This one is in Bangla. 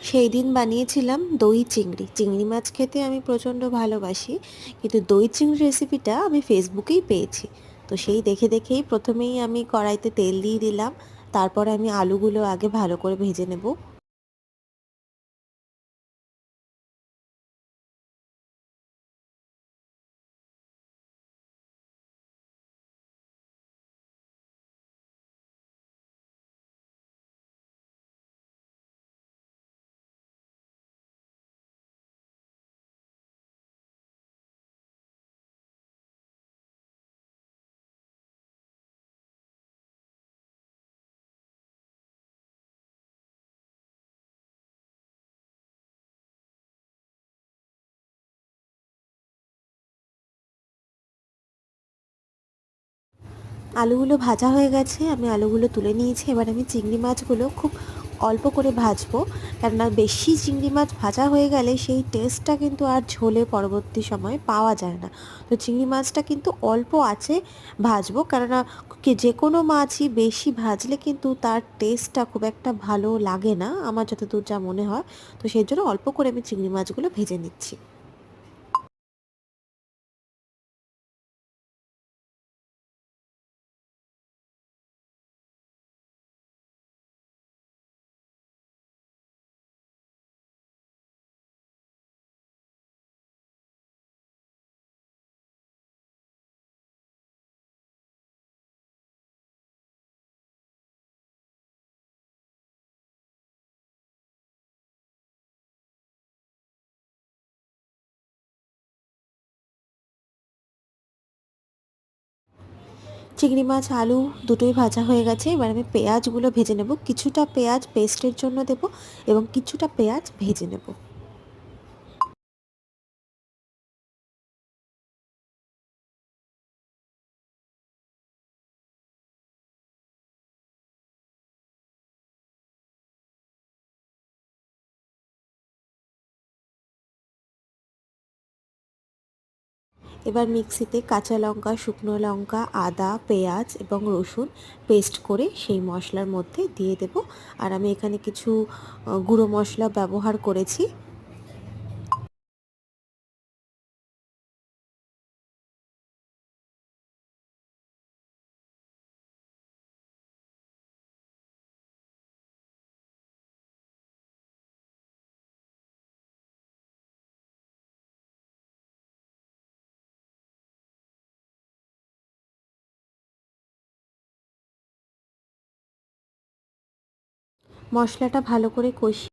সেই দিন বানিয়েছিলাম দই চিংড়ি। চিংড়ি মাছ খেতে আমি প্রচণ্ড ভালোবাসি। কিন্তু দই চিংড়ি রেসিপিটা আমি ফেসবুকেই পেয়েছি। তো সেই দেখে দেখেই প্রথমেই আমি কড়াইতে তেল দিয়ে দিলাম। তারপরে আমি আলুগুলো আগে ভালো করে ভেজে নেব। আলুগুলো ভাজা হয়ে গেছে, আমি আলুগুলো তুলে নিয়েছি। এবার আমি চিংড়ি মাছগুলো খুব অল্প করে ভাজবো, কেননা বেশি চিংড়ি মাছ ভাজা হয়ে গেলে সেই টেস্টটা কিন্তু আর ঝোলে পরবর্তী সময়ে পাওয়া যায় না। তো চিংড়ি মাছটা কিন্তু অল্প আঁচে ভাজবো, কেননা যে কোনো মাছই বেশি ভাজলে কিন্তু তার টেস্টটা খুব একটা ভালো লাগে না, আমার যতদূর যা মনে হয়। তো সেই জন্য অল্প করে আমি চিংড়ি মাছগুলো ভেজে নিচ্ছি। চিংড়ি মাছ আলু দুটোই ভাজা হয়ে গেছে। এবার আমি পেঁয়াজগুলো ভেজে নেব। কিছুটা পেঁয়াজ পেস্টের জন্য দেব এবং কিছুটা পেঁয়াজ ভেজে নেব। এবার মিক্সিতে কাঁচা লঙ্কা, শুকনো লঙ্কা, আদা, পেঁয়াজ এবং রসুন পেস্ট করে সেই মশলার মধ্যে দিয়ে দেব। আর আমি এখানে কিছু গুঁড়ো মশলা ব্যবহার করেছি। মশলাটা ভালো করে কষিয়ে